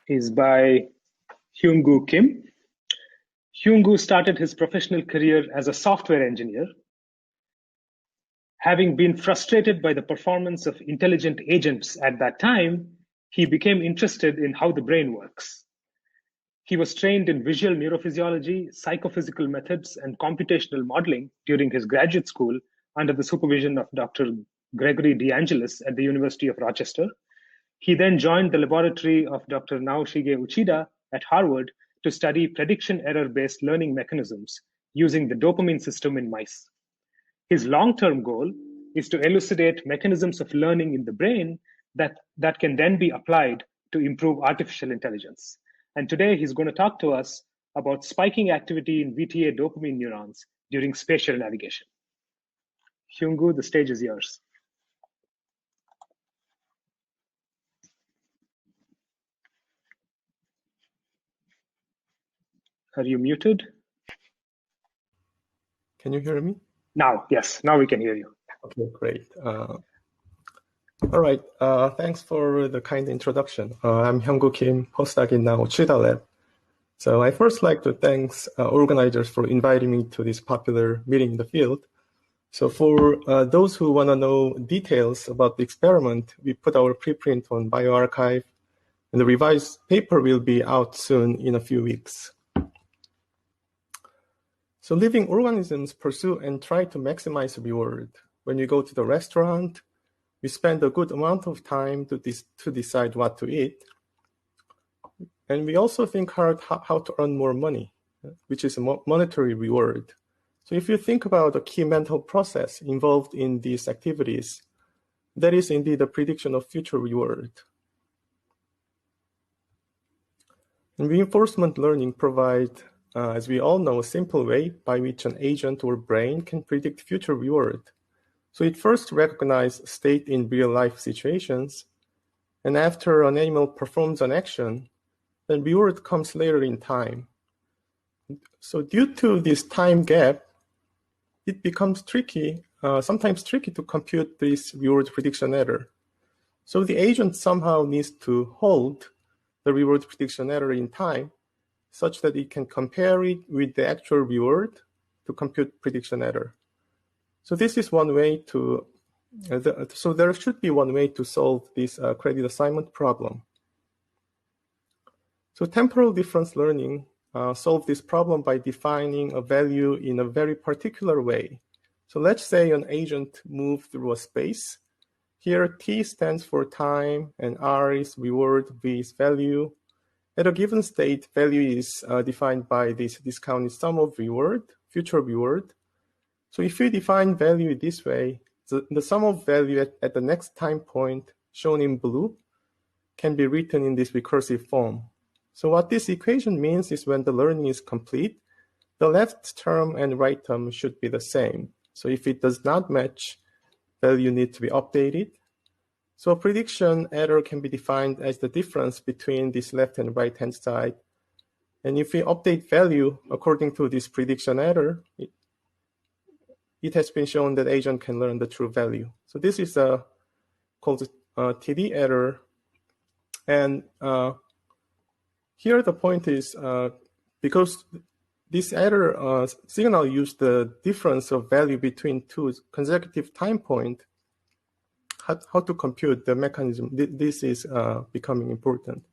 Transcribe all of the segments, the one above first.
is by HyungGoo Kim. HyungGoo started his professional career as a software engineer. Having been frustrated by the performance of intelligent agents at that time, he became interested in how the brain works. He was trained in visual neurophysiology, psychophysical methods, and computational modeling during his graduate school under the supervision of Dr. Gregory DeAngelis at the University of Rochester. He then joined the laboratory of Dr. Naoshige Uchida at Harvard to study prediction error-based learning mechanisms using the dopamine system in mice. His long-term goal is to elucidate mechanisms of learning in the brain that can then be applied to improve artificial intelligence. And today he's going to talk to us about spiking activity in VTA dopamine neurons during spatial navigation. HyungGoo, the stage is yours. Are you muted? Can you hear me? Now, yes, now we can hear you. Okay, great. All right, thanks for the kind introduction. I'm HyungGoo Kim, postdoc in Uchida lab. So I first like to thank organizers for inviting me to this popular meeting in the field. So for those who want to know details about the experiment, we put our preprint on bioRxiv, and the revised paper will be out soon in a few weeks. So living organisms pursue and try to maximize reward. When we go to the restaurant, we spend a good amount of time to decide what to eat. And we also think hard how to earn more money, which is a monetary reward. So if you think about the key mental process involved in these activities, that is indeed a prediction of future reward. And reinforcement learning provides, as we all know, a simple way by which an agent or brain can predict future reward. So it first recognizes state in real-life situations, and after an animal performs an action, then reward comes later in time. So due to this time gap, it becomes tricky, sometimes tricky to compute this reward prediction error. So the agent somehow needs to hold the reward prediction error in time such that it can compare it with the actual reward to compute prediction error. So this is one way to, so there should be one way to solve this credit assignment problem. So temporal difference learning solves this problem by defining a value in a very particular way. So let's say an agent moves through a space. Here T stands for time and R is reward, V is value. At a given state, value is defined by this discounted sum of reward, future reward. So if we define value this way, the sum of value at the next time point, shown in blue, can be written in this recursive form. So what this equation means is when the learning is complete, the left term and right term should be the same. So if it does not match, value needs to be updated. So a prediction error can be defined as the difference between this left and right hand side. And if we update value according to this prediction error, it has been shown that agent can learn the true value. So this is called TD error. And here the point is because this error signal use the difference of value between two consecutive time points, how to compute the mechanism. This is becoming important.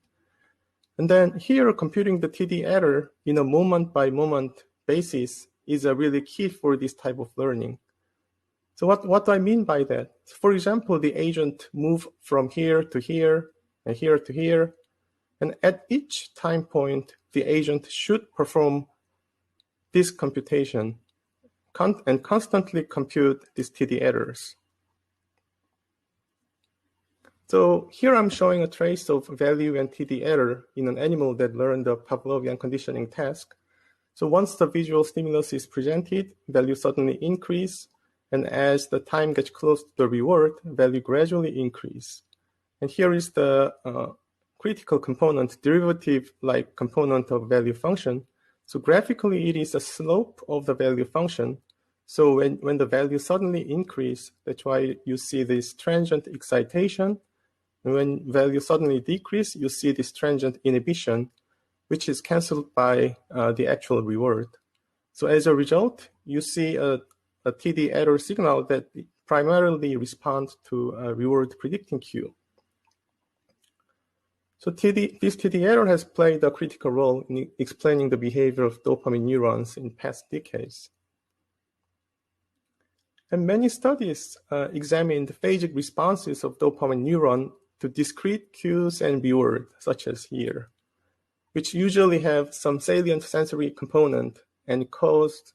And then here, computing the TD error in a moment-by-moment basis is a really key for this type of learning. So what do I mean by that? For example, the agent move from here to here and here to here. And at each time point, the agent should perform this computation and constantly compute these TD errors. So here I'm showing a trace of value and TD error in an animal that learned the Pavlovian conditioning task. So once the visual stimulus is presented, value suddenly increase, and as the time gets close to the reward, value gradually increase. And here is the critical component, derivative-like component of value function. So graphically, it is a slope of the value function. So when the value suddenly increase, that's why you see this transient excitation. And when values suddenly decrease, you see this transient inhibition, which is canceled by the actual reward. So as a result, you see a TD error signal that primarily responds to a reward predicting cue. So this TD error has played a critical role in explaining the behavior of dopamine neurons in past decades. And many studies examined phasic responses of dopamine neuron to discrete cues and reward, such as here, which usually have some salient sensory component and caused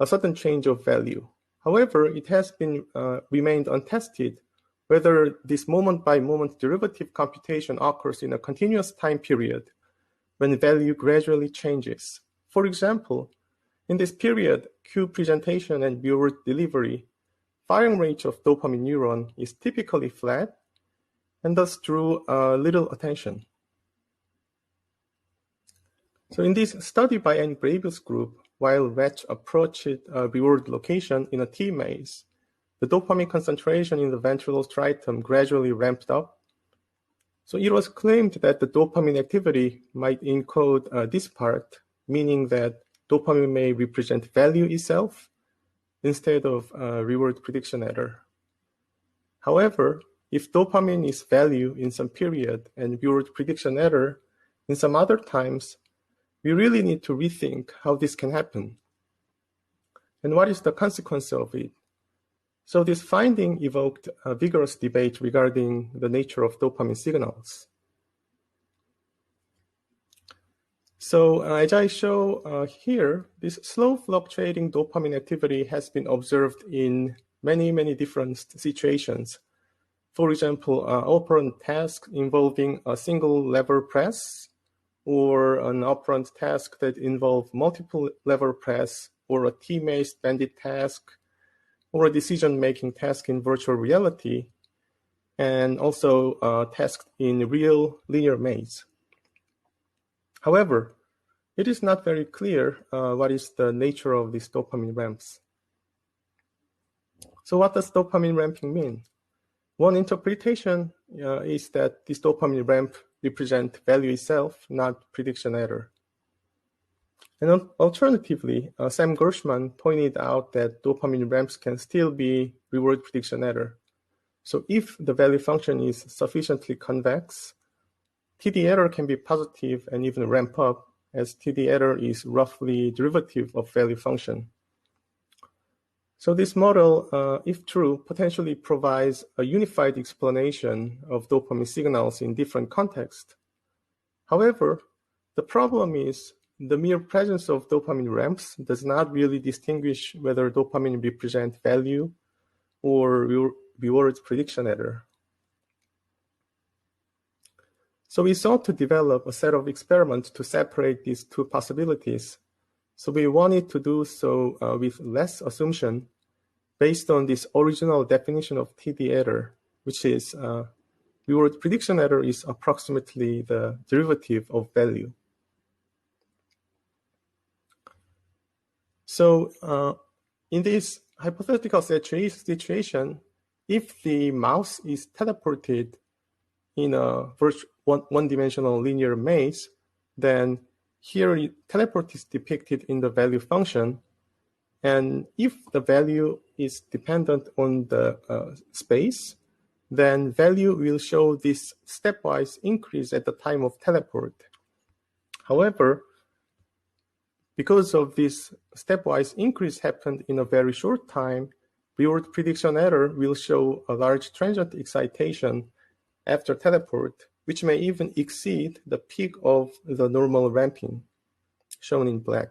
a sudden change of value. However, it has been remained untested whether this moment-by-moment derivative computation occurs in a continuous time period when value gradually changes. For example, in this period, cue presentation and reward delivery, firing rate of dopamine neuron is typically flat and thus drew little attention. So in this study by Anne Gravel's group, while rats approached a reward location in a T maze, the dopamine concentration in the ventral striatum gradually ramped up. So it was claimed that the dopamine activity might encode this part, meaning that dopamine may represent value itself instead of reward prediction error. However, if dopamine is value in some period and reward prediction error in some other times, we really need to rethink how this can happen and what is the consequence of it. So this finding evoked a vigorous debate regarding the nature of dopamine signals. So as I show here, this slow fluctuating dopamine activity has been observed in many different situations. For example, operant task involving a single lever press, or an operant task that involves multiple lever press, or a T-maze bandit task, or a decision-making task in virtual reality, and also tasks in real linear maze. However, it is not very clear what is the nature of these dopamine ramps. So what does dopamine ramping mean? One interpretation is that this dopamine ramp represents value itself, not prediction error. And alternatively, Sam Gershman pointed out that dopamine ramps can still be reward prediction error. So if the value function is sufficiently convex, TD error can be positive and even ramp up, as TD error is roughly derivative of value function. So this model, if true, potentially provides a unified explanation of dopamine signals in different contexts. However, the problem is the mere presence of dopamine ramps does not really distinguish whether dopamine represents value or rewards prediction error. So we sought to develop a set of experiments to separate these two possibilities. So we wanted to do so with less assumption based on this original definition of TD error, which is reward prediction error is approximately the derivative of value. So in this hypothetical situation, if the mouse is teleported in a one-dimensional linear maze, then here teleport is depicted in the value function. And if the value is dependent on the space, then value will show this stepwise increase at the time of teleport. However, because of this stepwise increase happened in a very short time, reward prediction error will show a large transient excitation after teleport, which may even exceed the peak of the normal ramping, shown in black.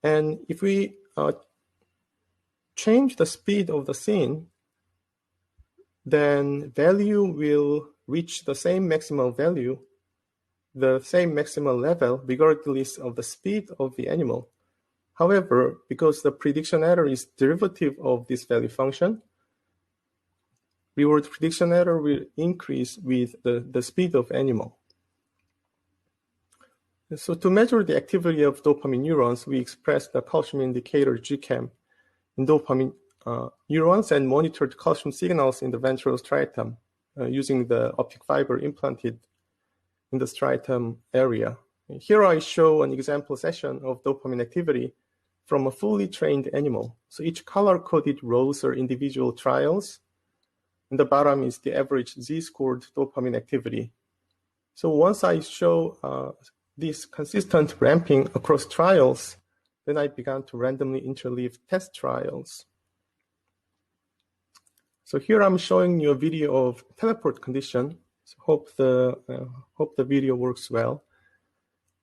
And if we change the speed of the scene, then value will reach the same maximal value, the same maximal level, regardless of the speed of the animal. However, because the prediction error is derivative of this value function, reward prediction error will increase with the speed of animal. So to measure the activity of dopamine neurons, we expressed the calcium indicator GCAM in dopamine neurons and monitored calcium signals in the ventral striatum. using the optic fiber implanted in the striatum area. Here I show an example session of dopamine activity from a fully trained animal. So each color-coded rows are individual trials, and the bottom is the average z-scored dopamine activity. So once I show this consistent ramping across trials, then I began to randomly interleave test trials. So here I'm showing you a video of teleport condition. So hope the video works well.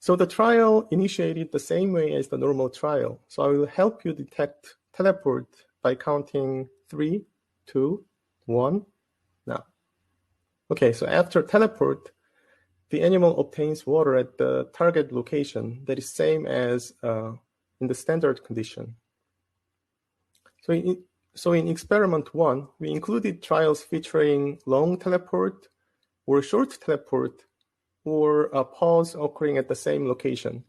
So the trial initiated the same way as the normal trial. So I will help you detect teleport by counting 3, 2, 1, now. Okay, so after teleport, the animal obtains water at the target location that is same as in the standard condition. So in experiment 1, we included trials featuring long teleport or short teleport or a pause occurring at the same location.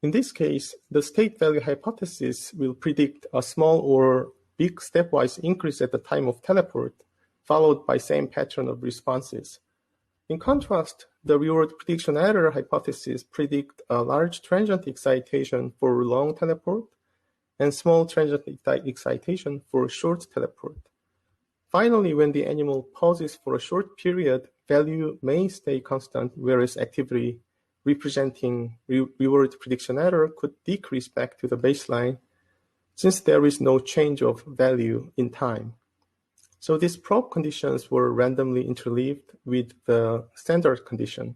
In this case, the state value hypothesis will predict a small or big stepwise increase at the time of teleport, followed by same pattern of responses. In contrast, the reward prediction error hypothesis predict a large transient excitation for long teleport and small transient excitation for short teleport. Finally, when the animal pauses for a short period, value may stay constant, whereas activity representing reward prediction error could decrease back to the baseline since there is no change of value in time. So these probe conditions were randomly interleaved with the standard condition.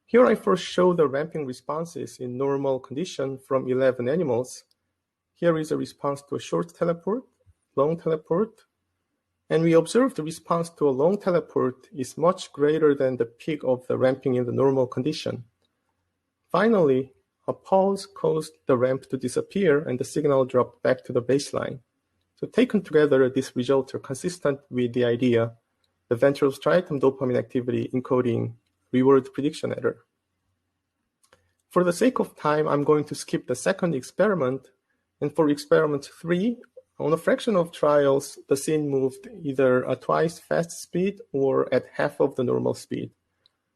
Here I first show the ramping responses in normal condition from 11 animals. Here is a response to a short teleport, long teleport, and we observe the response to a long teleport is much greater than the peak of the ramping in the normal condition. Finally, a pause caused the ramp to disappear and the signal dropped back to the baseline. So taken together, these results are consistent with the idea, the ventral striatum dopamine activity encoding reward prediction error. For the sake of time, I'm going to skip the second experiment. And for experiment 3, on a fraction of trials, the scene moved either at twice fast speed or at half of the normal speed.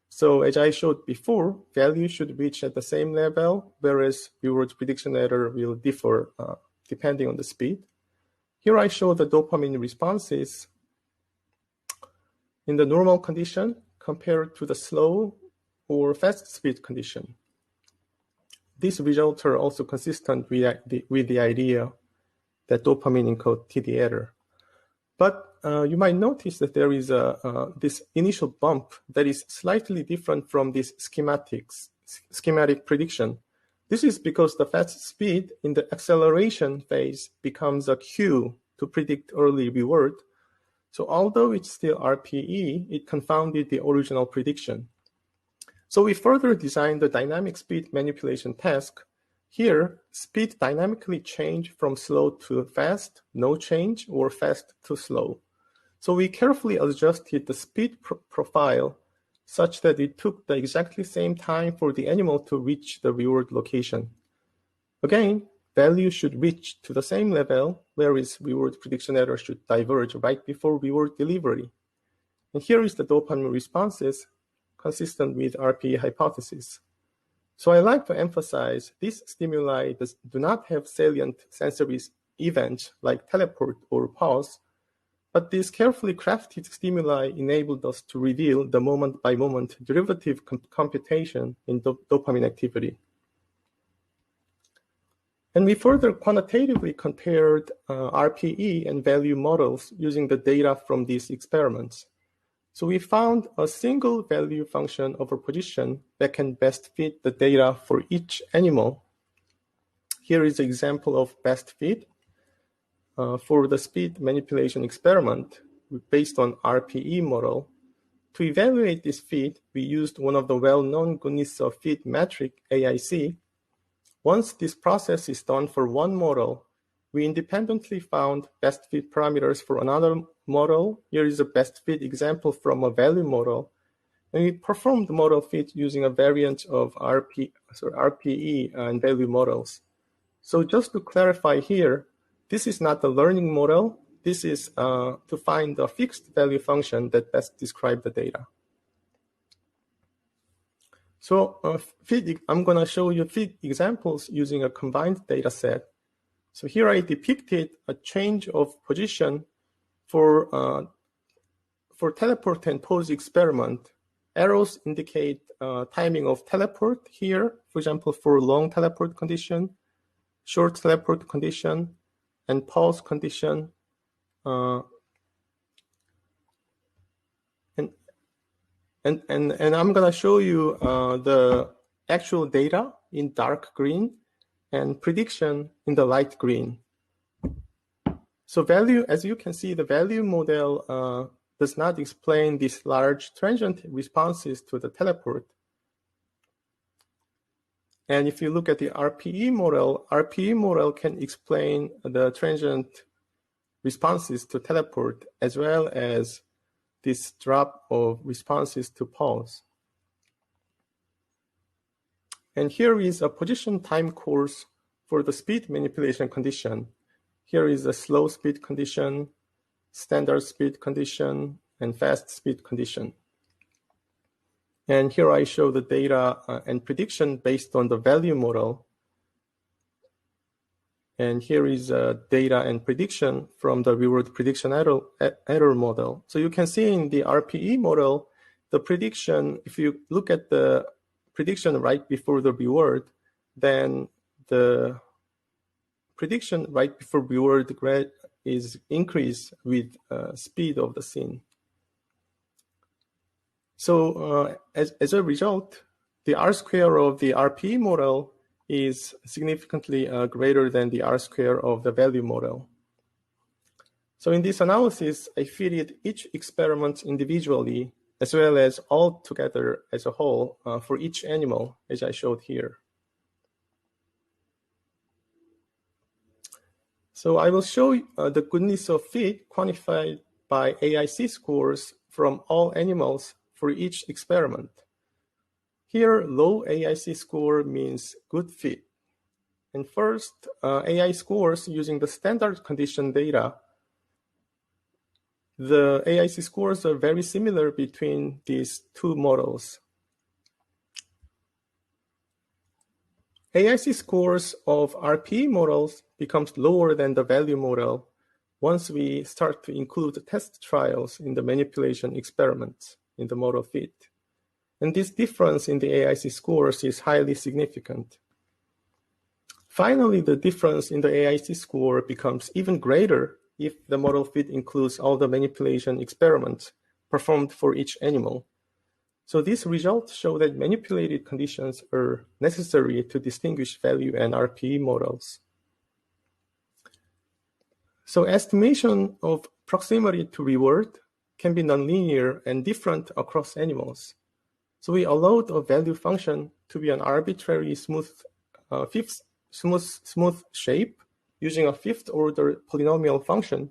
So as I showed before, value should reach at the same level, whereas reward prediction error will differ depending on the speed. Here I show the dopamine responses in the normal condition compared to the slow or fast speed condition. These results are also consistent with the idea that dopamine encodes TD error. But you might notice that there is this initial bump that is slightly different from this schematic prediction. This is because the fast speed in the acceleration phase becomes a cue to predict early reward. So although it's still RPE, it confounded the original prediction. So we further designed the dynamic speed manipulation task. Here, speed dynamically changed from slow to fast, no change, or fast to slow. So we carefully adjusted the speed profile such that it took the exactly same time for the animal to reach the reward location. Again, value should reach to the same level, whereas reward prediction error should diverge right before reward delivery. And here is the dopamine responses consistent with RPE hypothesis. So I like to emphasize these stimuli do not have salient sensory events like teleport or pause, but these carefully crafted stimuli enabled us to reveal the moment-by-moment derivative computation in dopamine activity. And we further quantitatively compared RPE and value models using the data from these experiments. So we found a single value function of a position that can best fit the data for each animal. Here is an example of best fit. For the speed manipulation experiment based on RPE model. To evaluate this fit, we used one of the well-known Gunnissa fit metric, AIC. Once this process is done for one model, we independently found best fit parameters for another model. Here is a best fit example from a value model. And we performed model fit using a variant of RPE and value models. So just to clarify here, this is not the learning model. this is to find a fixed value function that best describes the data. So I'm going to show you fit examples using a combined data set. So here I depicted a change of position for teleport and pose experiment. Arrows indicate timing of teleport here, for example, for long teleport condition, short teleport condition, and pause condition. And I'm going to show you the actual data in dark green and prediction in the light green. So value, as you can see, the value model does not explain these large transient responses to the teleport. And if you look at the RPE model can explain the transient responses to teleport as well as this drop of responses to pause. And here is a position time course for the speed manipulation condition. Here is a slow speed condition, standard speed condition, and fast speed condition. And here I show the data and prediction based on the value model. And here is data and prediction from the reward prediction error model. So you can see in the RPE model, the prediction, if you look at the prediction right before the reward, then the prediction right before reward is increased with speed of the scene. So as a result, the R square of the RPE model is significantly greater than the R square of the value model. So in this analysis, I fitted each experiment individually as well as all together as a whole for each animal, as I showed here. So I will show the goodness of fit quantified by AIC scores from all animals for each experiment. Here, low AIC score means good fit. And first, AI scores using the standard condition data. The AIC scores are very similar between these two models. AIC scores of RPE models becomes lower than the value model once we start to include test trials in the manipulation experiments in the model fit. And this difference in the AIC scores is highly significant. Finally, the difference in the AIC score becomes even greater if the model fit includes all the manipulation experiments performed for each animal. So these results show that manipulated conditions are necessary to distinguish value and RPE models. So estimation of proximity to reward can be nonlinear and different across animals. So we allowed a value function to be an arbitrary smooth shape using a fifth order polynomial function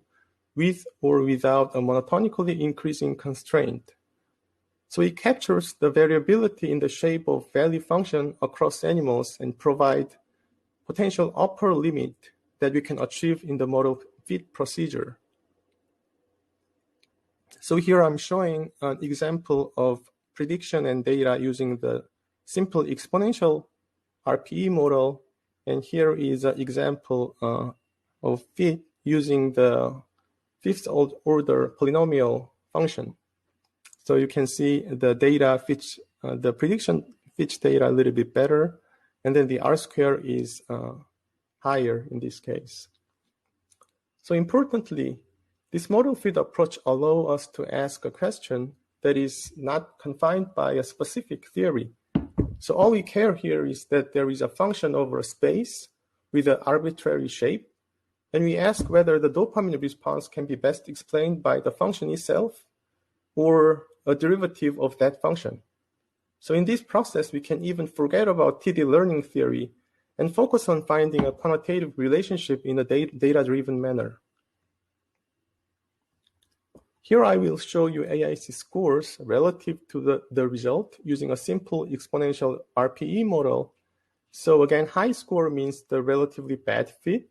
with or without a monotonically increasing constraint. So it captures the variability in the shape of value function across animals and provide potential upper limit that we can achieve in the model fit procedure. So here I'm showing an example of prediction and data using the simple exponential RPE model. And here is an example of fit using the fifth order polynomial function. So you can see the data fits, the prediction fits data a little bit better. And then the R square is higher in this case. So importantly, this model fit approach allows us to ask a question that is not confined by a specific theory. So all we care here is that there is a function over a space with an arbitrary shape, and we ask whether the dopamine response can be best explained by the function itself or a derivative of that function. So in this process, we can even forget about TD learning theory and focus on finding a quantitative relationship in a data-driven manner. Here I will show you AIC scores relative to the result using a simple exponential RPE model. So again, high score means the relatively bad fit,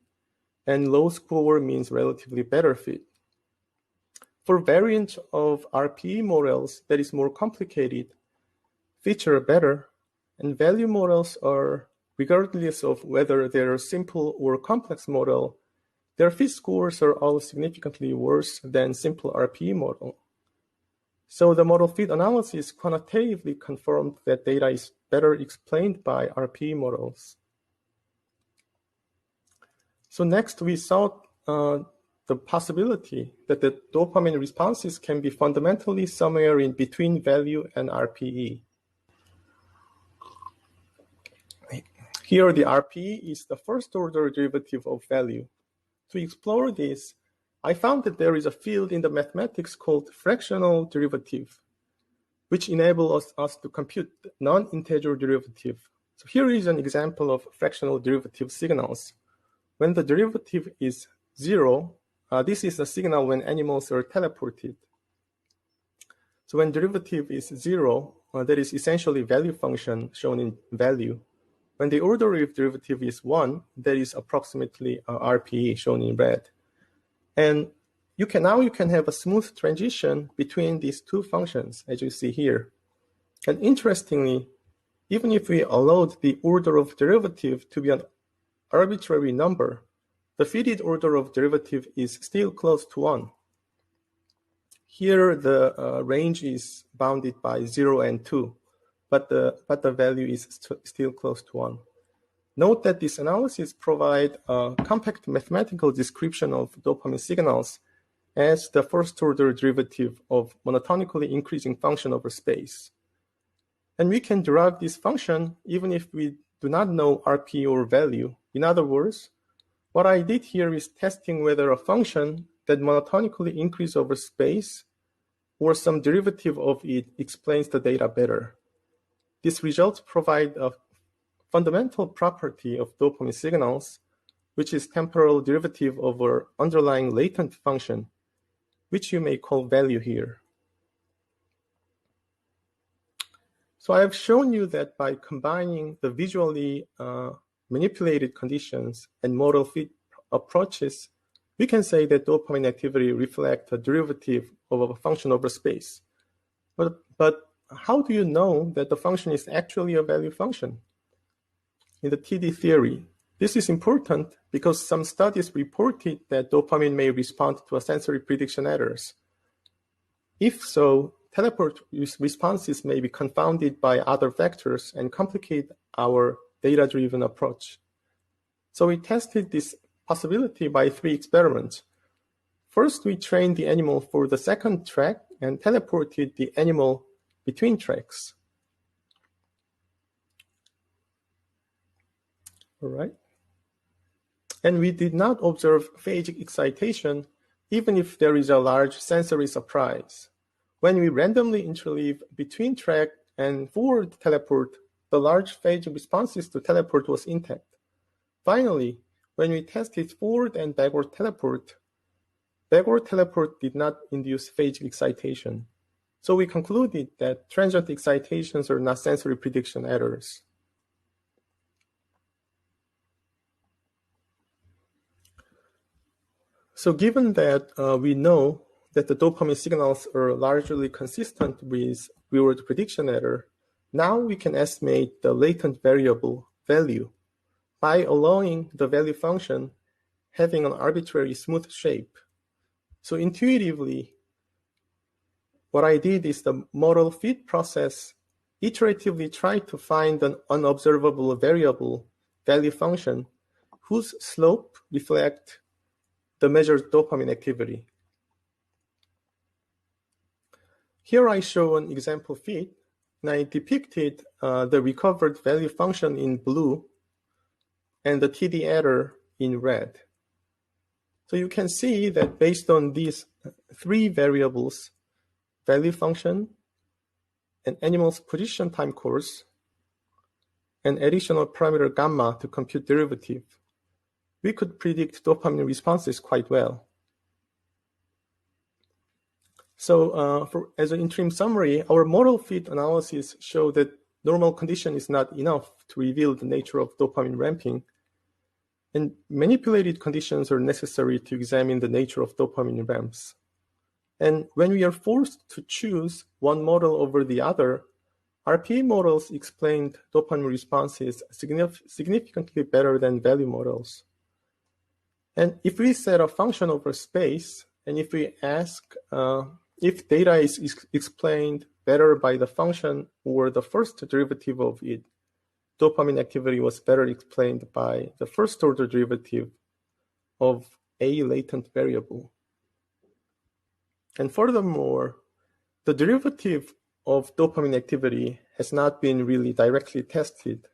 and low score means relatively better fit. For variants of RPE models that is more complicated, feature better, and value models are, regardless of whether they're a simple or complex model, their fit scores are all significantly worse than simple RPE model. So the model fit analysis quantitatively confirmed that data is better explained by RPE models. So next we saw the possibility that the dopamine responses can be fundamentally somewhere in between value and RPE. Here the RPE is the first order derivative of value. To explore this, I found that there is a field in the mathematics called fractional derivative, which enables us to compute non-integer derivative. So here is an example of fractional derivative signals. When the derivative is 0, this is a signal when animals are teleported. So when derivative is 0, that is essentially value function shown in value. When the order of derivative is 1, that is approximately RPE shown in red. And now you can have a smooth transition between these two functions, as you see here. And interestingly, even if we allowed the order of derivative to be an arbitrary number, the fitted order of derivative is still close to 1. Here the range is bounded by 0 and 2, but the value is still close to 1. Note that this analysis provides a compact mathematical description of dopamine signals as the first order derivative of monotonically increasing function over space. And we can derive this function even if we do not know RPE or value. In other words, what I did here is testing whether a function that monotonically increases over space or some derivative of it explains the data better. These results provide a fundamental property of dopamine signals, which is temporal derivative over underlying latent function, which you may call value here. So I have shown you that by combining the visually manipulated conditions and model fit approaches, we can say that dopamine activity reflects a derivative of a function over space. But how do you know that the function is actually a value function? In the TD theory, this is important because some studies reported that dopamine may respond to a sensory prediction errors. If so, teleport responses may be confounded by other factors and complicate our data-driven approach. So we tested this possibility by 3 experiments. First, we trained the animal for the second track and teleported the animal between tracks. All right. And we did not observe phasic excitation, even if there is a large sensory surprise. When we randomly interleave between track and forward teleport, the large phasic responses to teleport was intact. Finally, when we tested forward and backward teleport did not induce phasic excitation. So we concluded that transient excitations are not sensory prediction errors. So given that we know that the dopamine signals are largely consistent with real-world prediction error, now we can estimate the latent variable value by allowing the value function having an arbitrary smooth shape. So intuitively, what I did is the model fit process iteratively tried to find an unobservable variable value function whose slope reflects the measured dopamine activity. Here I show an example fit, and I depicted the recovered value function in blue and the TD error in red. So you can see that based on these 3 variables, value function, an animal's position time course, and additional parameter gamma to compute derivative, we could predict dopamine responses quite well. So as an interim summary, our model fit analysis showed that normal condition is not enough to reveal the nature of dopamine ramping. And manipulated conditions are necessary to examine the nature of dopamine ramps. And when we are forced to choose one model over the other, RPA models explained dopamine responses significantly better than value models. And if we set a function over space, and if we ask if data is explained better by the function or the first derivative of it, dopamine activity was better explained by the first order derivative of a latent variable. And furthermore, the derivative of dopamine activity has not been really directly tested.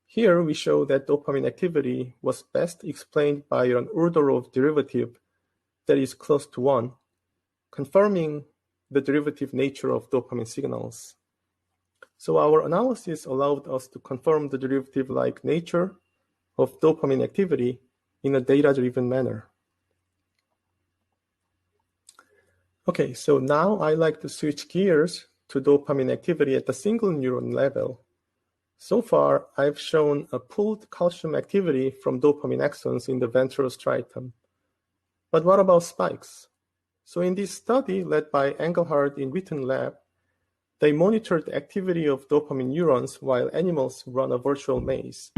Here we show that dopamine activity was best explained by an order of derivative that is close to 1, confirming the derivative nature of dopamine signals. So our analysis allowed us to confirm the derivative-like nature of dopamine activity in a data-driven manner. Okay, so now I'd like to switch gears to dopamine activity at the single neuron level. So far, I've shown a pooled calcium activity from dopamine axons in the ventral striatum. But what about spikes? So in this study led by Engelhardt in Witten lab, they monitored the activity of dopamine neurons while animals run a virtual maze.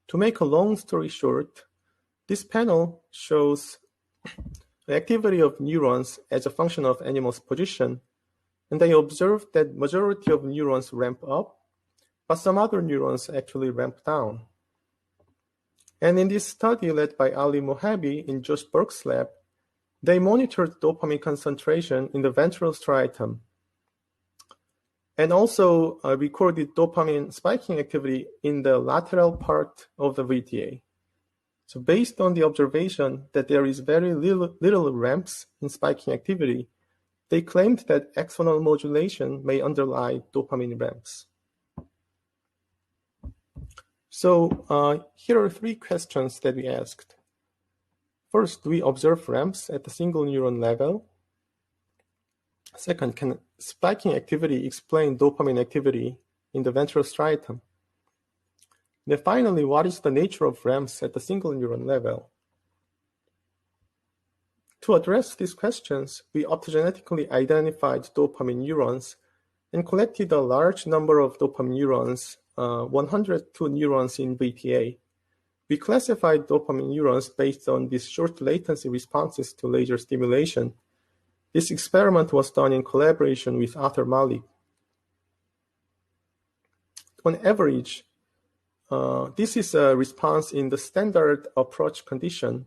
To make a long story short, this panel shows the activity of neurons as a function of animals' position, and they observed that majority of neurons ramp up, but some other neurons actually ramp down. And in this study led by Ali Mohebi in Josh Burke's lab, they monitored dopamine concentration in the ventral striatum and also recorded dopamine spiking activity in the lateral part of the VTA. So based on the observation that there is very little ramps in spiking activity, they claimed that axonal modulation may underlie dopamine ramps. So here are 3 questions that we asked. First, do we observe ramps at the single neuron level? Second, can spiking activity explain dopamine activity in the ventral striatum? Then finally, what is the nature of ramps at the single neuron level? To address these questions, we optogenetically identified dopamine neurons and collected a large number of dopamine neurons, 102 neurons in VTA. We classified dopamine neurons based on these short latency responses to laser stimulation. This experiment was done in collaboration with Arthur Malik. On average, this is a response in the standard approach condition.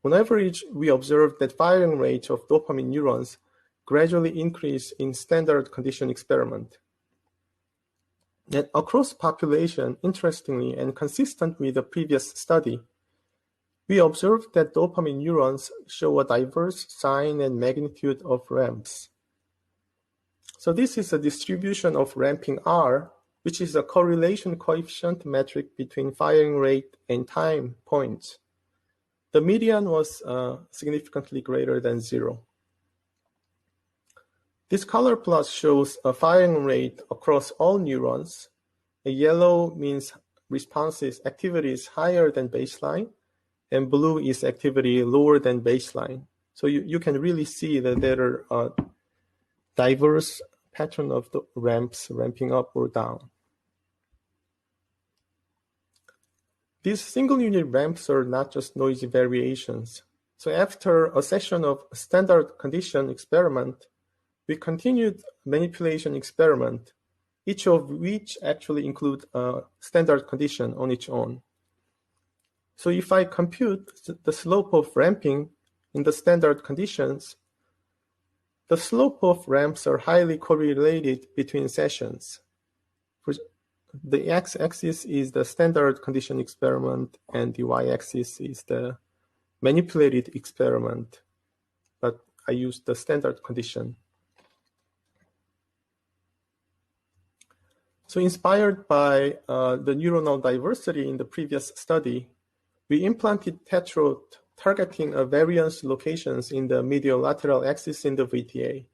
On average, we observed that firing rate of dopamine neurons gradually increase in standard condition experiment. And across population, interestingly and consistent with the previous study, we observed that dopamine neurons show a diverse sign and magnitude of ramps. So this is a distribution of ramping R, which is a correlation coefficient metric between firing rate and time points. The median was significantly greater than 0. This color plot shows a firing rate across all neurons. A yellow means responses activity is higher than baseline, and blue is activity lower than baseline. So you can really see that there are a diverse pattern of the ramps ramping up or down. These single unit ramps are not just noisy variations. So after a session of standard condition experiment, we continued manipulation experiment, each of which actually include a standard condition on its own. So if I compute the slope of ramping in the standard conditions, the slope of ramps are highly correlated between sessions. The x-axis is the standard condition experiment, and the y-axis is the manipulated experiment, but I used the standard condition. So inspired by the neuronal diversity in the previous study, we implanted tetrode targeting variance locations in the medio-lateral axis in the VTA,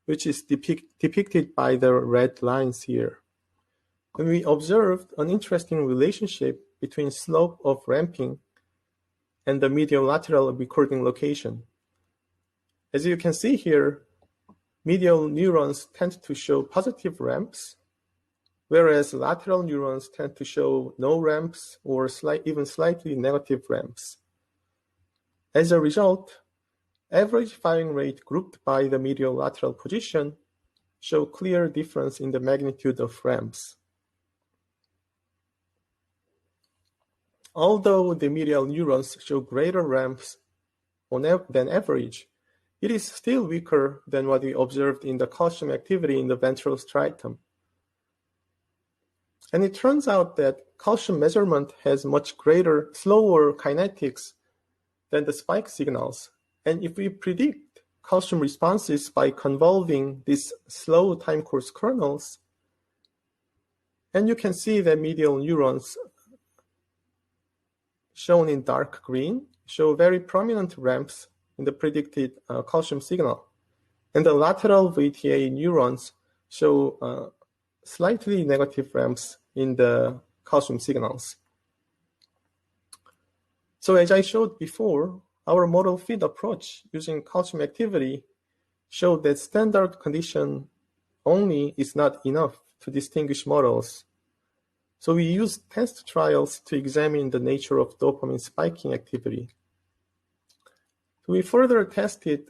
which is depicted by the red lines here. And we observed an interesting relationship between slope of ramping and the medio-lateral recording location. As you can see here, medial neurons tend to show positive ramps, whereas lateral neurons tend to show no ramps or even slightly negative ramps. As a result, average firing rate grouped by the medial-lateral position show clear difference in the magnitude of ramps. Although the medial neurons show greater ramps than average, it is still weaker than what we observed in the calcium activity in the ventral striatum. And it turns out that calcium measurement has much greater, slower kinetics than the spike signals. And if we predict calcium responses by convolving these slow time course kernels, and you can see that medial neurons shown in dark green show very prominent ramps in the predicted calcium signal. And the lateral VTA neurons show slightly negative ramps in the calcium signals. So as I showed before, our model fit approach using calcium activity showed that standard condition only is not enough to distinguish models. So we used test trials to examine the nature of dopamine spiking activity. So we further tested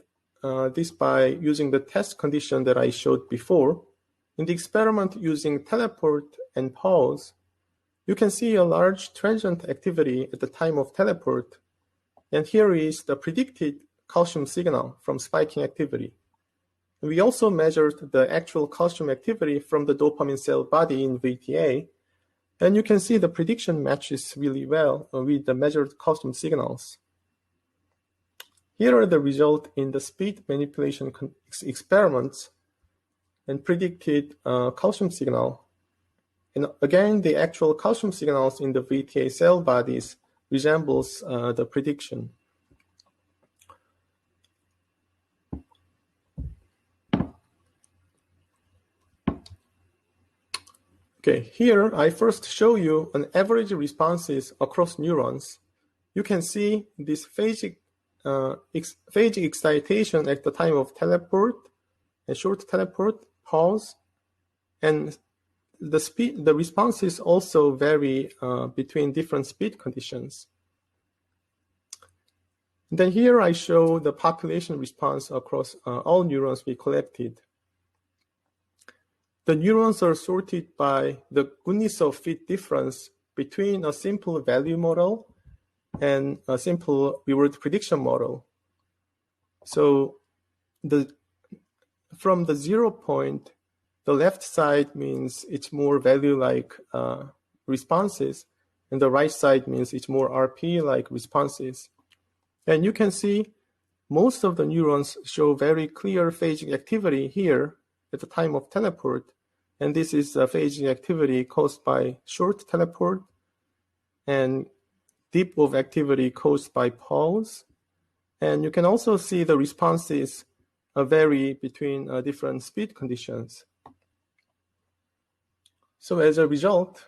this by using the test condition that I showed before. In the experiment using teleport and pause, you can see a large transient activity at the time of teleport. And here is the predicted calcium signal from spiking activity. We also measured the actual calcium activity from the dopamine cell body in VTA. And you can see the prediction matches really well with the measured calcium signals. Here are the results in the speed manipulation experiments and predicted calcium signal. And again, the actual calcium signals in the VTA cell bodies resembles the prediction. Okay, here I first show you an average responses across neurons. You can see this phasic excitation at the time of teleport, and short teleport, pause, and the responses also vary between different speed conditions. And then here I show the population response across all neurons we collected. The neurons are sorted by the goodness of fit difference between a simple value model and a simple reward prediction model. So from the 0 point, the left side means it's more value-like responses, and the right side means it's more RP-like responses. And you can see most of the neurons show very clear phasic activity here at the time of teleport. And this is a phasic activity caused by short teleport and dip of activity caused by pause. And you can also see the responses vary between different speed conditions. So as a result,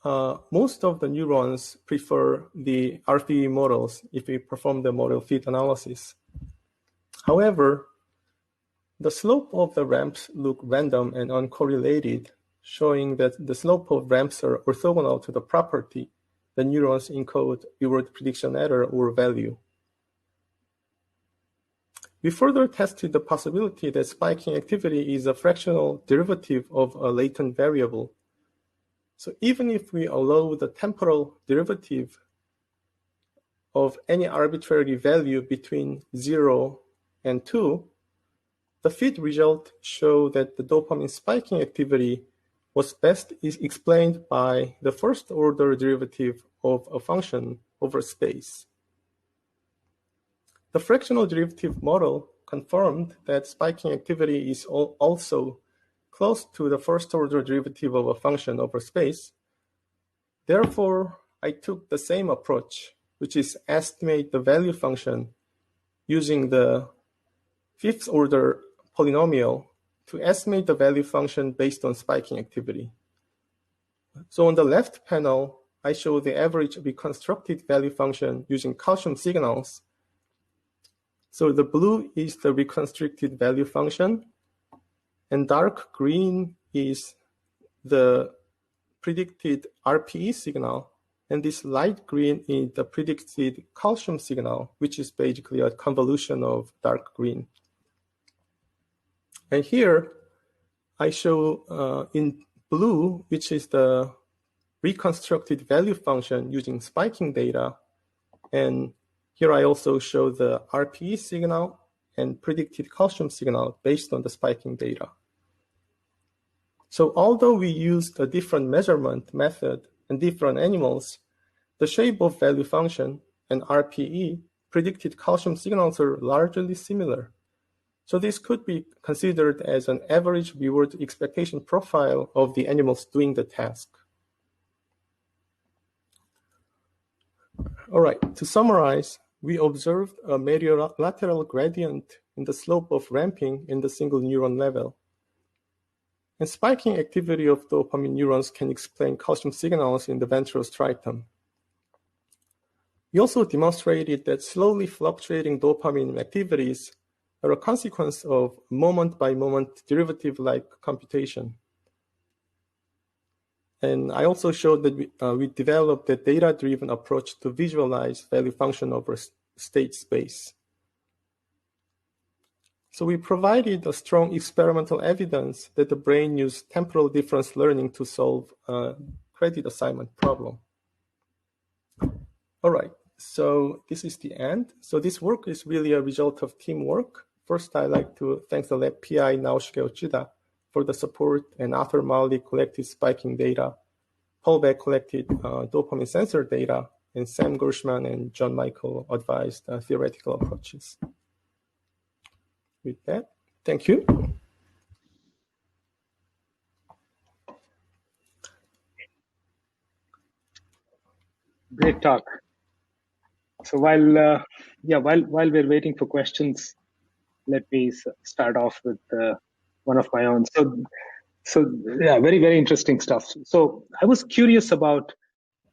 most of the neurons prefer the RPE models if we perform the model fit analysis. However, the slope of the ramps look random and uncorrelated, showing that the slope of ramps are orthogonal to the property the neurons encode reward prediction error or value. We further tested the possibility that spiking activity is a fractional derivative of a latent variable. So even if we allow the temporal derivative of any arbitrary value between 0 and 2, the fit result show that the dopamine spiking activity was best explained by the first order derivative of a function over space. The fractional derivative model confirmed that spiking activity is also close to the first order derivative of a function over space. Therefore, I took the same approach, which is estimate the value function using the fifth order polynomial to estimate the value function based on spiking activity. So on the left panel, I show the average reconstructed value function using calcium signals. So the blue is the reconstructed value function, and dark green is the predicted RPE signal, and this light green is the predicted calcium signal, which is basically a convolution of dark green. And here I show in blue, which is the reconstructed value function using spiking data. And here I also show the RPE signal and predicted calcium signal based on the spiking data. So although we used a different measurement method and different animals, the shape of value function and RPE predicted calcium signals are largely similar. So this could be considered as an average reward expectation profile of the animals doing the task. All right, to summarize, we observed a medio-lateral gradient in the slope of ramping in the single neuron level. And spiking activity of dopamine neurons can explain calcium signals in the ventral striatum. We also demonstrated that slowly fluctuating dopamine activities are a consequence of moment-by-moment derivative-like computation. And I also showed that we developed a data-driven approach to visualize value function over state space. So we provided a strong experimental evidence that the brain used temporal difference learning to solve a credit assignment problem. All right, so this is the end. So this work is really a result of teamwork. First, I'd like to thank the lab PI Naoshige Uchida for the support, and Arthur Marley collected spiking data. Paul Beck collected dopamine sensor data, and Sam Gershman and John Michael advised theoretical approaches. With that, thank you. Great talk. So while we're waiting for questions, let me start off with one of my own. So yeah, very, very interesting stuff. So I was curious about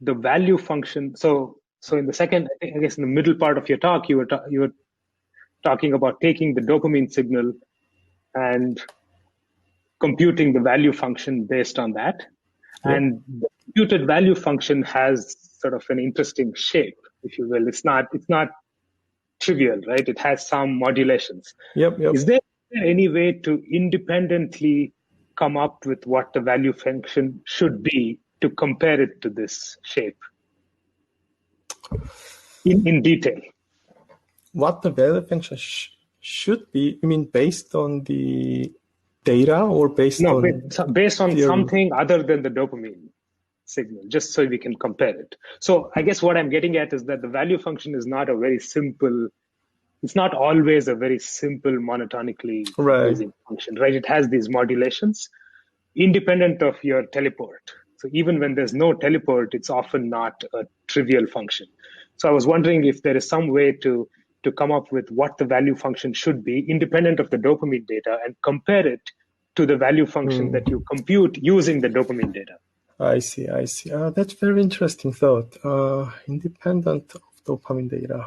the value function. So in the second, I guess in the middle part of your talk, you were talking about taking the dopamine signal and computing the value function based on that. Yep. And the computed value function has sort of an interesting shape, if you will. It's not trivial, right? It has some modulations. Yep. Is there any way to independently come up with what the value function should be to compare it to this shape in detail? What the value function should be? You mean based on the data or based on theory? Something other than the dopamine signal, just so we can compare it. So I guess what I'm getting at is that the value function is not a very simple, it's not always a very simple monotonically using function, right? It has these modulations independent of your teleport. So even when there's no teleport, it's often not a trivial function. So I was wondering if there is some way to come up with what the value function should be independent of the dopamine data and compare it to the value function that you compute using the dopamine data. I see. That's very interesting thought. Independent of dopamine data.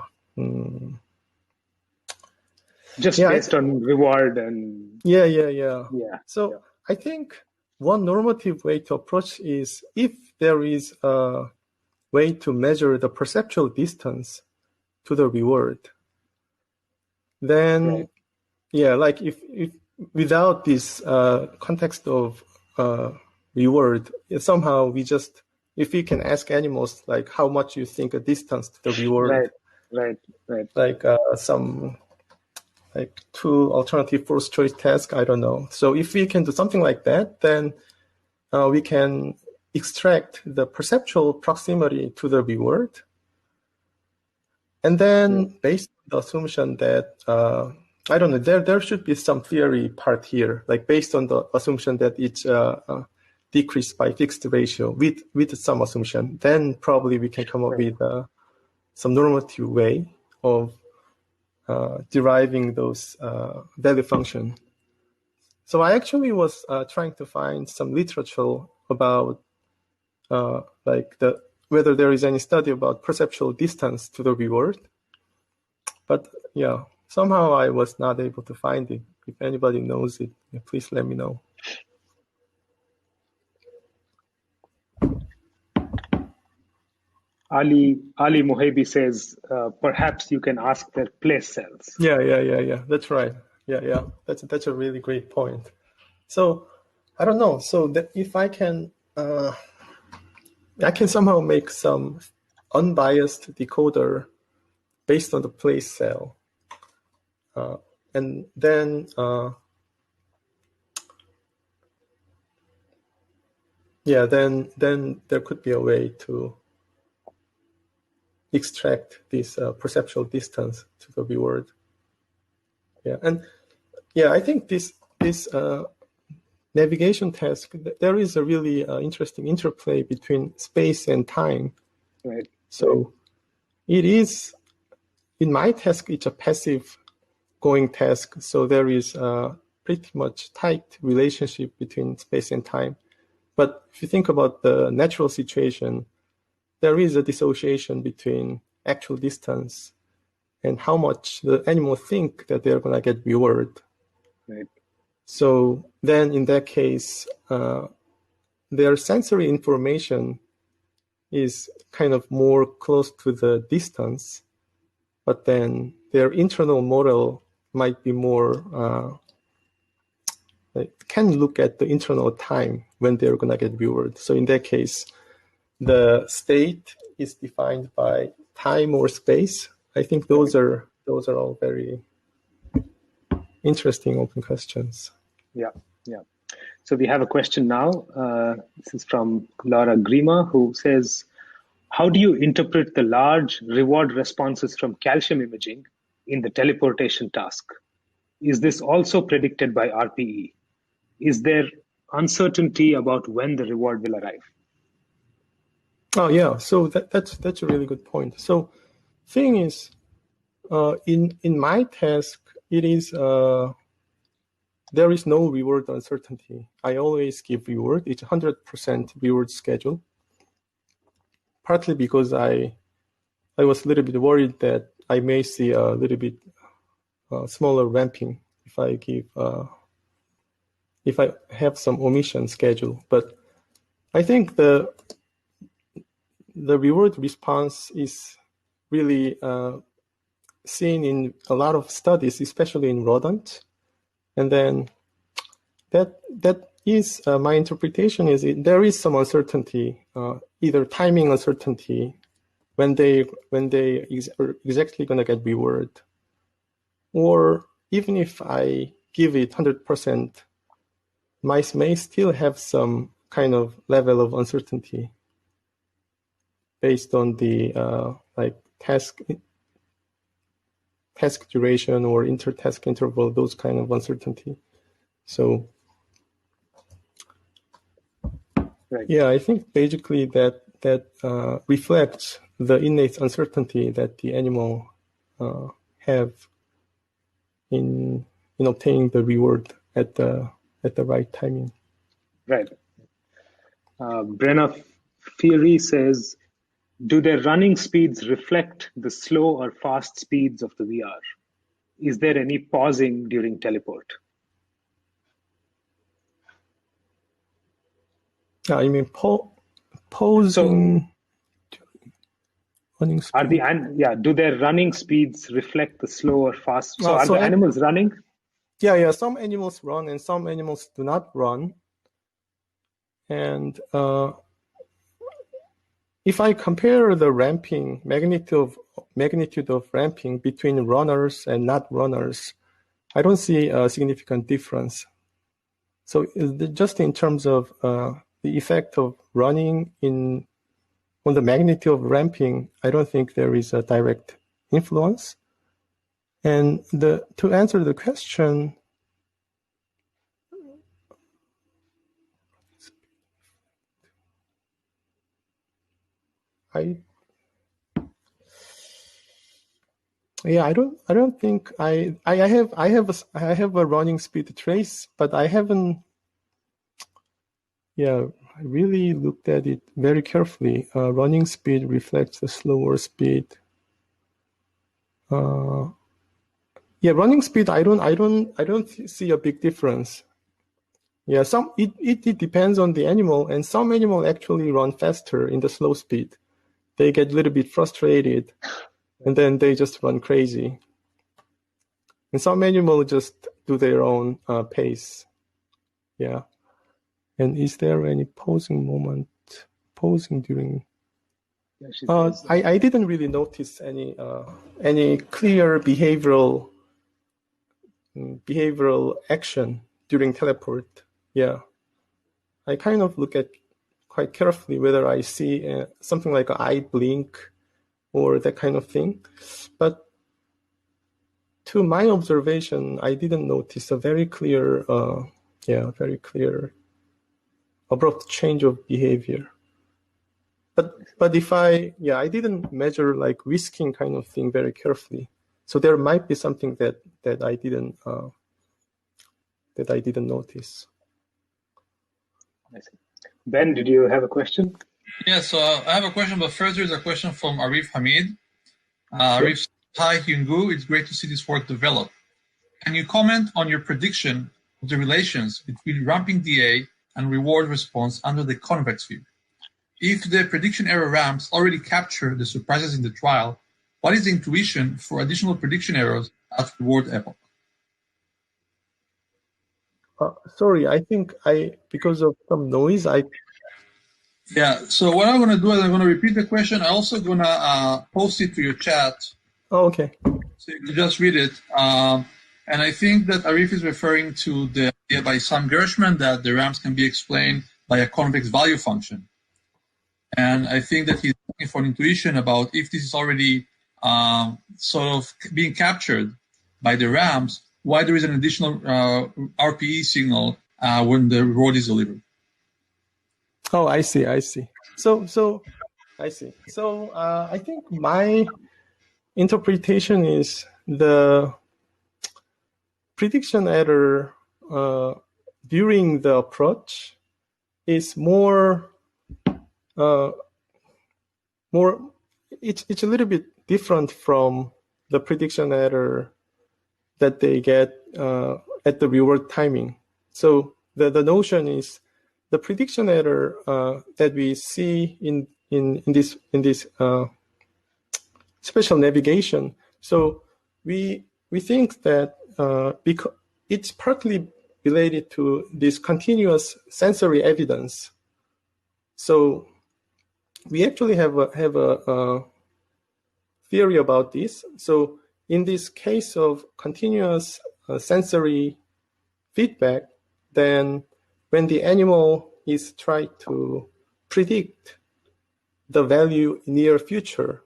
Just based on reward and... Yeah. So I think one normative way to approach is if there is a way to measure the perceptual distance to the reward, then like if without this context of reward, somehow if we can ask animals like how much you think a distance to the reward, right, like some like two alternative first choice task, I don't know. So if we can do something like that, then we can extract the perceptual proximity to the reward, and then based on the assumption that I don't know, there should be some theory part here, like based on the assumption that it's decreased by fixed ratio with some assumption, then probably we can come up with some normative way of deriving those value function. So I actually was trying to find some literature about like whether there is any study about perceptual distance to the reward. But yeah, somehow I was not able to find it. If anybody knows it, please let me know. Ali Mohebi says, perhaps you can ask their place cells. Yeah. That's right. Yeah. That's a really great point. So I don't know. So that if I can somehow make some unbiased decoder based on the place cell, and then then there could be a way to extract this perceptual distance to the reward. Yeah, and yeah, I think this navigation task, there is a really interesting interplay between space and time. Right. So it is, in my task, it's a passive going task. So there is a pretty much tight relationship between space and time. But if you think about the natural situation, there is a dissociation between actual distance and how much the animal think that they're going to get reward. Right. So then in that case, their sensory information is kind of more close to the distance, but then their internal model might be more, can look at the internal time when they're going to get reward. So in that case, the state is defined by time or space. I think those are all very interesting open questions. Yeah. So we have a question now. This is from Laura Grima, who says, how do you interpret the large reward responses from calcium imaging in the teleportation task? Is this also predicted by RPE? Is there uncertainty about when the reward will arrive? Oh yeah, so that's a really good point. So thing is, in my task, it is there is no reward uncertainty. I always give reward. It's 100% reward schedule. Partly because I was a little bit worried that I may see a little bit smaller ramping if I give if I have some omission schedule. But I think the reward response is really seen in a lot of studies, especially in rodents. And then that is my interpretation is there is some uncertainty, either timing uncertainty when they are exactly going to get reward, or even if I give it 100%, mice may still have some kind of level of uncertainty based on the like task duration or inter-task interval, those kind of uncertainty. So right. Yeah, I think basically that reflects the innate uncertainty that the animal have in obtaining the reward at the right timing. Right. Brenna Fury says, do their running speeds reflect the slow or fast speeds of the VR? Is there any pausing during teleport? I mean, posing. Running speed. Do their running speeds reflect the slow or fast? So are the animals running? Yeah. Some animals run and some animals do not run. And if I compare the ramping magnitude of ramping between runners and not runners, I don't see a significant difference. So just in terms of the effect of running on the magnitude of ramping, I don't think there is a direct influence. And to answer the question, I don't think I have a running speed trace, but I haven't. Yeah, I really looked at it very carefully. Running speed reflects the slower speed. Yeah, running speed, I don't see a big difference. Yeah, it depends on the animal, and some animal actually run faster in the slow speed. They get a little bit frustrated, and then they just run crazy. And some animals just do their own pace. Yeah. And is there any pausing moment? Pausing during? Yeah, I didn't really notice any clear behavioral action during teleport. Yeah, I kind of look at quite carefully whether I see something like an eye blink or that kind of thing. But to my observation, I didn't notice a very clear, very clear abrupt change of behavior. But if I didn't measure like whisking kind of thing very carefully. So there might be something that I didn't notice. I see. Ben, did you have a question? Yeah, so I have a question, but first there's a question from Arif Hamid. Arif says, hi, HyungGoo, it's great to see this work develop. Can you comment on your prediction of the relations between ramping DA and reward response under the convex view? If the prediction error ramps already capture the surprises in the trial, what is the intuition for additional prediction errors at reward epoch? Sorry, I think because of some noise, Yeah, so what I'm going to do is I'm going to repeat the question. I'm also going to post it to your chat. Oh, okay. So you can just read it. And I think that Arif is referring to the idea by Sam Gershman that the ramps can be explained by a convex value function. And I think that he's looking for an intuition about if this is already sort of being captured by the ramps, why there is an additional RPE signal when the reward is delivered. Oh, I see. So I see. So I think my interpretation is the prediction error during the approach is more it's a little bit different from the prediction error that they get at the reward timing. So the notion is the prediction error that we see in this spatial navigation. So we think that because it's partly related to this continuous sensory evidence. So we actually have a theory about this. So in this case of continuous sensory feedback, then when the animal is trying to predict the value in near future,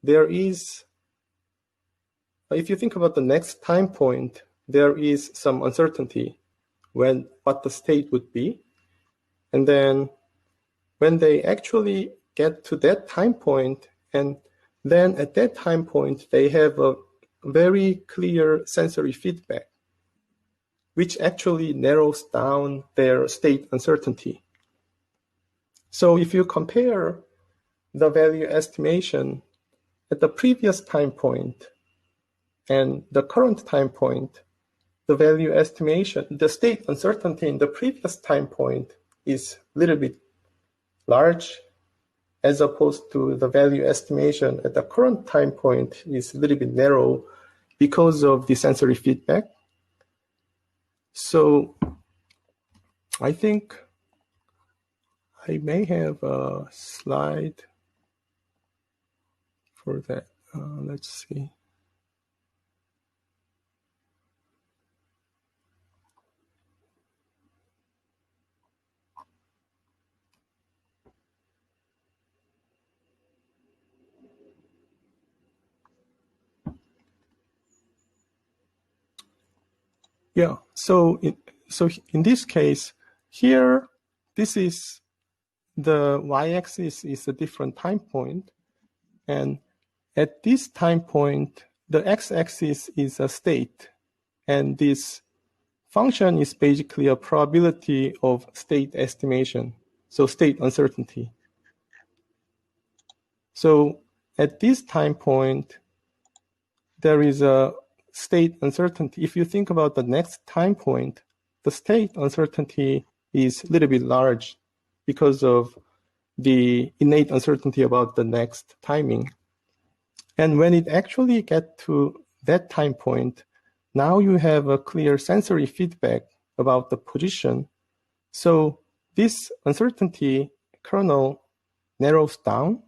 there is, if you think about the next time point, there is some uncertainty when what the state would be. And then when they actually get to that time point, and then at that time point, they have a very clear sensory feedback, which actually narrows down their state uncertainty. So if you compare the value estimation at the previous time point and the current time point, the value estimation, the state uncertainty in the previous time point is a little bit large, as opposed to the value estimation at the current time point is a little bit narrow because of the sensory feedback. So I think I may have a slide for that. Let's see. Yeah, so in this case, here, this is the y-axis is a different time point. And at this time point, the x-axis is a state. And this function is basically a probability of state estimation. so state uncertainty. So at this time point, there is a state uncertainty. If you think about the next time point, the state uncertainty is a little bit large because of the innate uncertainty about the next timing. And when it actually gets to that time point, now you have a clear sensory feedback about the position. So this uncertainty kernel narrows down.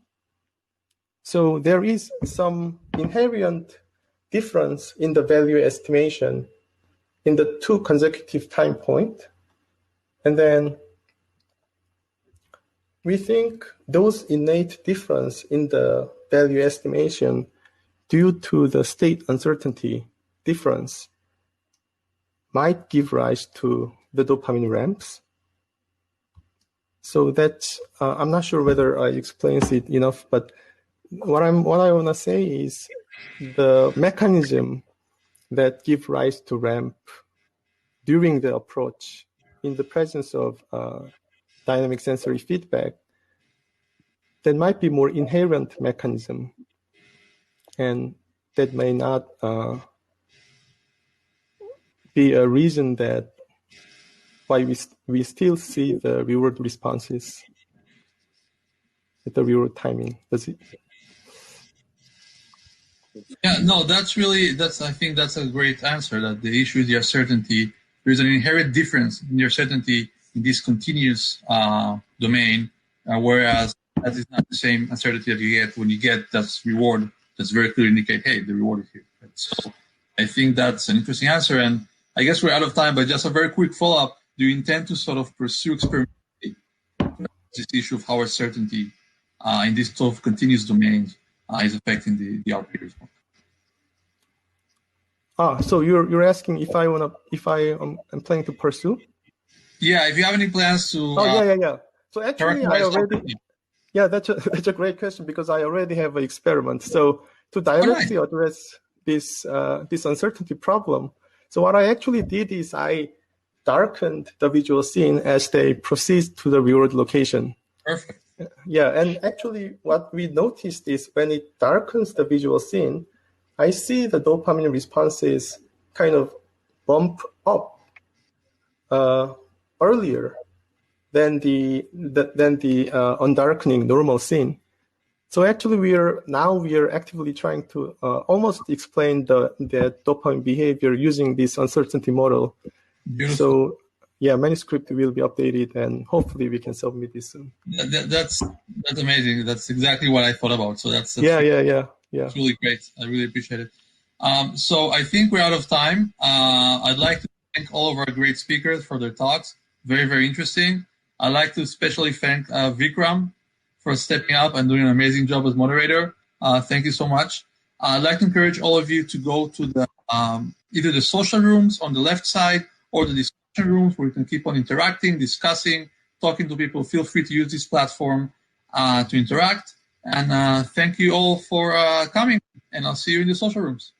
So there is some inherent difference in the value estimation in the two consecutive time points. And then we think those innate difference in the value estimation due to the state uncertainty difference might give rise to the dopamine ramps. So that's, I'm not sure whether I explained it enough, but what I want to say is the mechanism that give rise to ramp during the approach in the presence of dynamic sensory feedback, that might be more inherent mechanism, and that may not be a reason that why we still see the reward responses at the reward timing. Does it? Yeah, no, I think that's a great answer, that the issue is the uncertainty. There's an inherent difference in the uncertainty in this continuous domain, whereas that is not the same uncertainty that you get when you get that reward that's very clearly indicate, hey, the reward is here. So I think that's an interesting answer. And I guess we're out of time, but just a very quick follow-up. Do you intend to sort of pursue experimentally this issue of how uncertainty in this sort of continuous domains is affecting the output response? So you're asking if I'm planning to pursue? Yeah, if you have any plans to. Yeah. So actually, I already. Yeah, that's a great question, because I already have an experiment. So to directly address this uncertainty problem, so what I actually did is I darkened the visual scene as they proceed to the reward location. Perfect. Yeah, and actually what we noticed is when it darkens the visual scene, I see the dopamine responses kind of bump up earlier than the undarkening normal scene. So actually we are actively trying to almost explain the dopamine behavior using this uncertainty model. Beautiful. So yeah, manuscript will be updated and hopefully we can submit this soon. That's amazing. That's exactly what I thought about. So that's yeah. It's really great. I really appreciate it. So I think we're out of time. I'd like to thank all of our great speakers for their talks. Very, very interesting. I'd like to especially thank Vikram for stepping up and doing an amazing job as moderator. Thank you so much. I'd like to encourage all of you to go to the either the social rooms on the left side or the discussion rooms where you can keep on interacting, discussing, talking to people. Feel free to use this platform to interact. And thank you all for coming, and I'll see you in the social rooms.